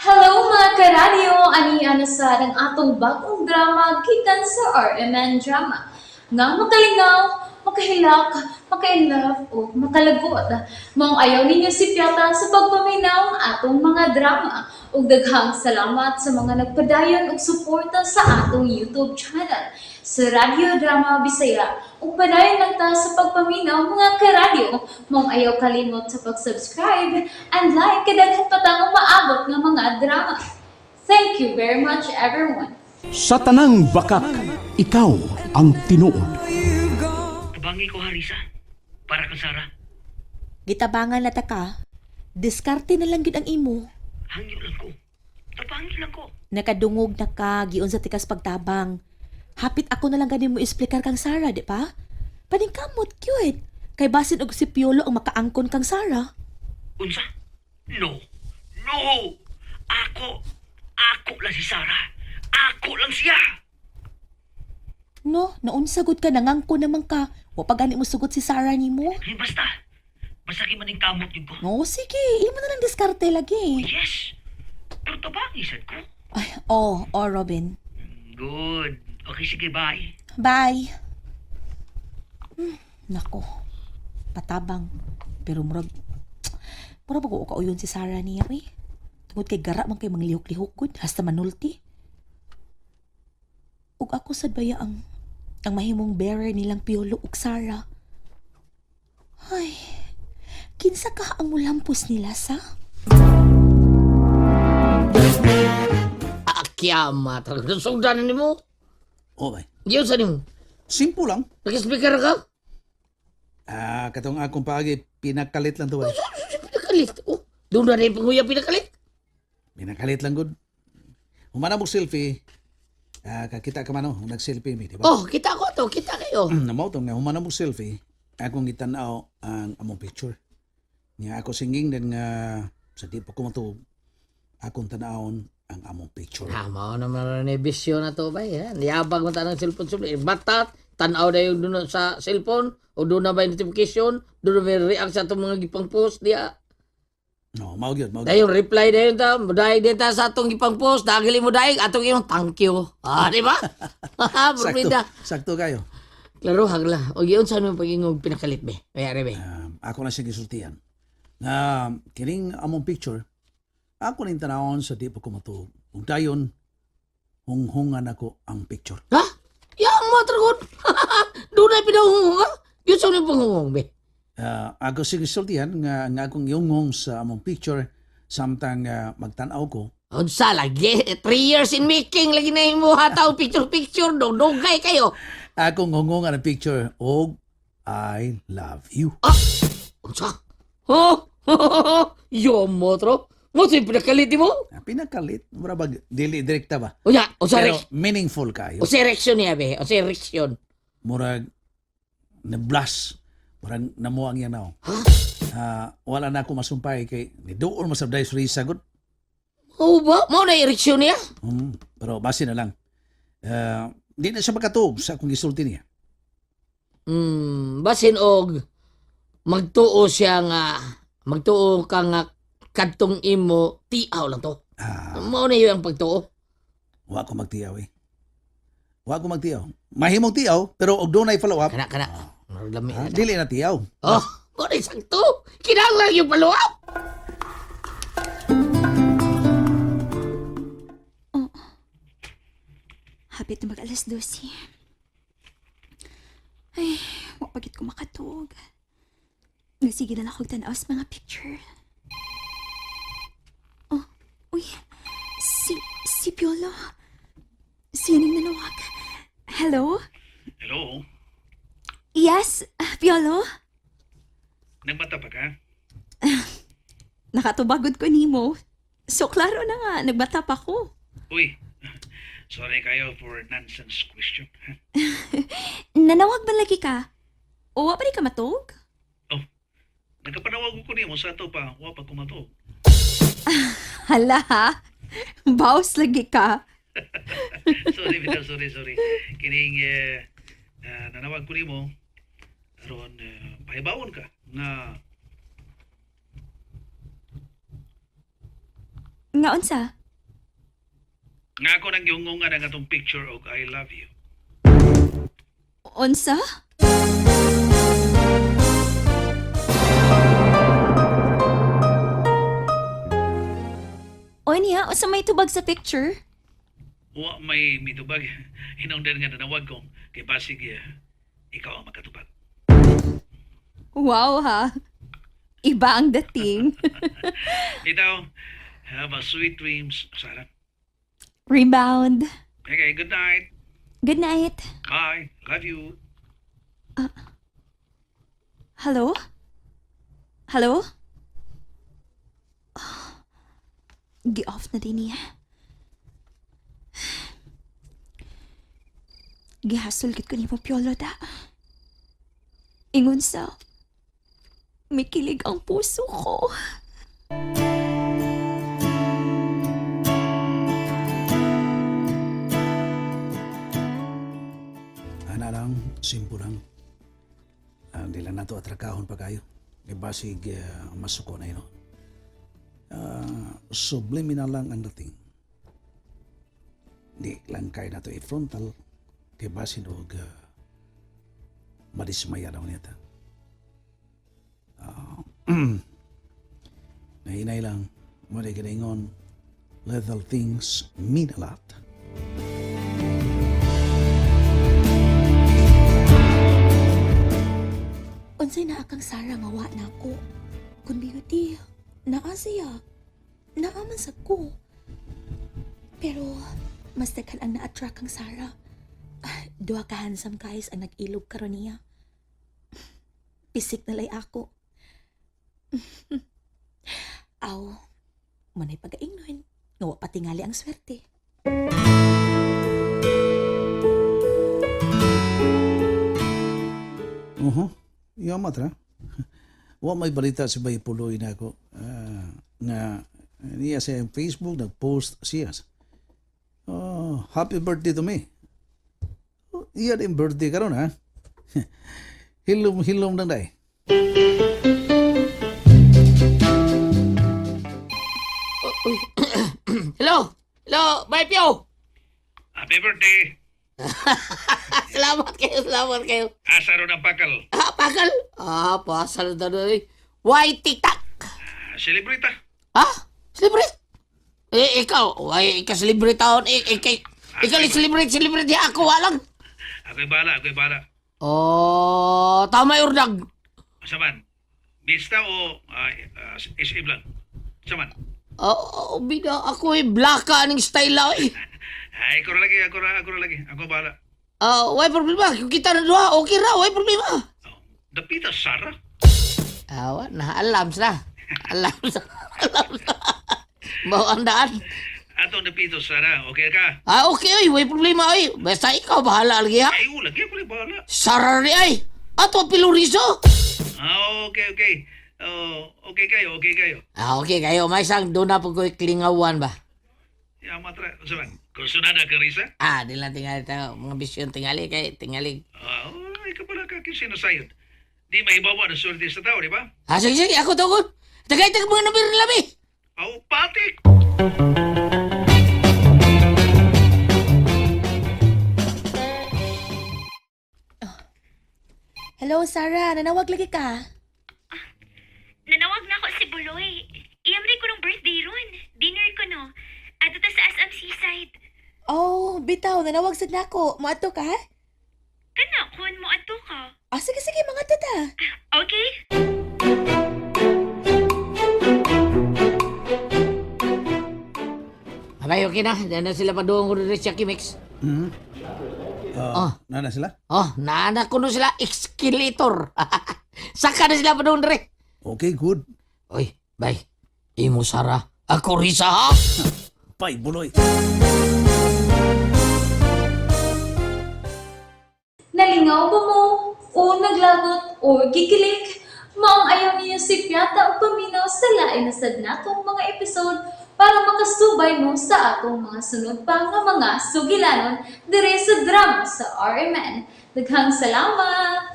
Hello mga karadyo! Ani sa ng atong bagong drama gikan sa RMN Drama. Nga makalingaw, makahilak, maka-inlove o makalagot. Maong ayaw ninyo si Piota sa pagpaminaw ang atong mga drama. Ug daghang salamat sa mga nagpadayon ug suporta sa atong YouTube channel sa Radio Drama Bisaya. Ug padayon lang ta sa pagpaminaw mga karadyo. Maong ayaw kalimot sa pag-subscribe and like kadaghan pa tang maabot nga mga drama. Thank you very much everyone. Sa tanang bakak, ikaw ang tinuod. Tabangi ko, Harisa. Para kang Sara. Gitabangan na ta ka. Diskarte na lang gid ang imo. Hangyo lang ko. Tabangi lang ko. Nakadungog na ka giun sa tikas pagtabang. Hapit ako na lang ganin mo explicar kang Sara, di pa? Paningkamot cute. Kay basin og si Piolo ang makaangkon kang Sara. Unsa? No. No! Ako lang si Sara. Ako lang siya. No, naunsagod ka nangangko naman ka. Wa pa gani mo sugot si Sara nimo. Ay, basta. Basta kimaning kamot yun ko. No, sige, imo na lang diskarte lagi. Yes. Pero tabangi, sad ko. Ay, Robin. Good. Okay, sige, bye. Bye. Nako. Patabang. Pero murag bago kauyon si Sara niya, eh. Tungod kay gara man kay mga lihok-lihok gud, hasta manulti. Ug ako sad baya ang mahimong bearer nilang Piolo ug Sara. Ay, kinsa ka ang mulampos nila sa? Akyama talaga. Sugdanan ni mo. Oh, bay. Diyon sa ni mo. Simple lang. Nag-speaker ka? Katong akong paagi, pinakalit lang to, bay. Pinakalit. Oh, doon na rin panguya pinakalit. Pinakalit lang, good. Humana mo selfie. Kakita ka man, nag-selfie mi, di ba? Oh, kita ko to. Kita kayo. Namautong nga, humana mo selfie. Akong gitanaw ang among picture. Nga ako singing din nga, sa di pa kumatog, akong tanawon ang among picture. Mao naman na bisyo na to ba? Niyabag mo tanang cellphone. Batat, tanaw na yung doon sa cellphone. O doon na ba yung notification? Doon na ba yung react sa itong mga gipang post niya? No, mau gyud. Dahil yung reply na yun ta. Dahil din ta sa itong gipang post. Dahil mo dahil. Atong yung thank you. Di ba? Burbida. Sakto kayo. Klaro, hagla. O yun saan mo pag-ingog pinakalit be? Mayari be? Ako na siya gisultihan. Na kining among picture, ako ning tanawon sa di pa kumatog. Ug dayon, hunghungan ako ang picture. Ha? Yang mo tragon. Doon na pinahunga. Yun saan yung panghungong be? Ako sige sultihan nga akong yungong sa among picture samtang magtanaw ko. Unsa lagi? 3 years in making. Lagi na yung mga tao picture-picture. Dugay kayo. Akong hungongan ang picture og I love you. Unsa? Oh? Yo mo tro. Mo sa pinakalit mo? Pinakalit, mura ba dili direkta ba? O ya, o sa Pero meaningful kayo. ereksyon niya be. O sa ereksyon. Murag na blush, murag namuang yan now. Wala na ako masumpay kay ni doon mo sa dahil risa good. O ba? Mo na ereksyon niya? Pero base na lang. Di na siya makatug sa akong gisulti niya. Basin og magtuo siya nga magtuo ka nga kadtong imo tiaw lang to. Mo na yung pagtuo. Wa ko magtiyaw eh. Wa ko magtiyaw. Mahimong tiyaw, pero og doon ay follow up. Kana. Lami na. Dili na tiyaw. Oh, mo na sakto. Kinahanglan yung follow up. Hapit na mag-alas 12. Ay, wak pagit ko makatog. Nagsige na lang akong tanaw sa mga picture. Oh, uy, si Piolo. Siya ning nanawag. Hello? Hello? Yes, Piolo? Nagmata pa ka? Nakatubagod ko nimo. So, klaro na nga, nagbata pa ko. Uy, sorry kayo for nonsense question. Nanawag ba lagi ka? O, wa pa rin ka matog? Nagkapanawag ko niyo sa ato pa. Wa pa kumatog. Hala ha? Bawas lagi ka. Sorry, Peter. Sorry. Kining nanawag ko niyo aron pahibawon ka nga Nga unsa? Nga ako nang giungungan ang atong picture og I love you. Unsa? O niya, unsa may tubag sa picture? Wa may mitubag. Hinungdan nga nanawag kong kay basig ikaw ang makatubag. Wow ha. Iba ang dating. Itaw, have a sweet dreams, Sarah. Rebound. Okay, good night. Good night. Bye. Love you. Hello? Hello? Gi-off na din niya. Gihasol gid ko ni mo piolo da. Ingon sa may kilig ang puso ko. Ana lang, simple lang. Di lang nato atrakahon pa kayo. Basig masuko na yun. Subliminal lang ang dating. Di lang kayo nato i-frontal kay basin og madismaya daw niya ta. Nahinay lang, muli ginaingon, little things mean a lot. Unsay na akang Sarah nga wa na ako. Kun beauty, naa siya. Naaman sa ko. Pero, mas daghan ang na-attract kang Sarah. Duha ka handsome guys ang nag-ilog karon niya. Pisik na lay ako. Aw, manay pag-aingnon. Nga wa patingali ang swerte. Yamat ra. Wa may balita si Bay Puloy na ako. Nga niya sa Facebook nag-post siya. Happy birthday to me. Iya din birthday karon ha. Hilom lang day. Hello? Hello, Bay Pio! Happy birthday. Salamat kayo. Asa ron ang pakal. Pakal? Pasal na doon. Why TikTok? Celebrate ah. Ha? Celebrate? Ikaw. Why ika-celebrate taon? Ikaw celebrate di ako walang. Ako'y bala. Oh, tama urdag. Saman, bista o SM lang? Saman? Bida ako blaka ning style ay. Ay, ako lagi. Ako bala. Why problema? Kung kita na doha, okay ra, why problema? Dapita, Sarah. Alam sa. Mau andaan. Atong dapito, Sarah. Okay ka? Okay oy, why problema oy. Basta ikaw bahala lagi ha. Ay, lagi ako lang bala. Sarari ay. Ato piluriso. Okay. Okay kayo. Okay kayo, may sang doon na po ko'y klingawan ba? Matra. Saman, kung sunada ka, Risa? Di lang tingali tayo. Mga bisyon tingali kay tingali. Ay ka pala ka sinasayod. Di maibawa na swerte sa tao, di ba? Sige, ako tawag. Tagay mga nabir nila mi. Patik! Hello Sarah, nanawag lagi ka? Nanawag na ako si Buloy. Iyamri ko ng birthday ron. Dinner ko no. Ato ta sa SM Seaside. Oh, bitaw, nanawag sad nako. Moadto ka? Kana, kun mo ato ka. Sige, mga tata. Okay? Abay, okay na. Diyan na sila pa doon ko rin siya Kimix. Nana sila? Naanak ko na sila escalator. Saka na sila pa doon rin. Okay, good. Oy, bay. Imo Sara. Ako Risa ha? Bay Buloy. Nalingaw ba mo? O naglagot? O gigilig? Maong ayaw niya si Piata o paminaw sa lain na sad natong mga episode para makasubay mo sa atong mga sunod pa nga mga sugilanon dire sa drama sa RMN. Daghang salamat!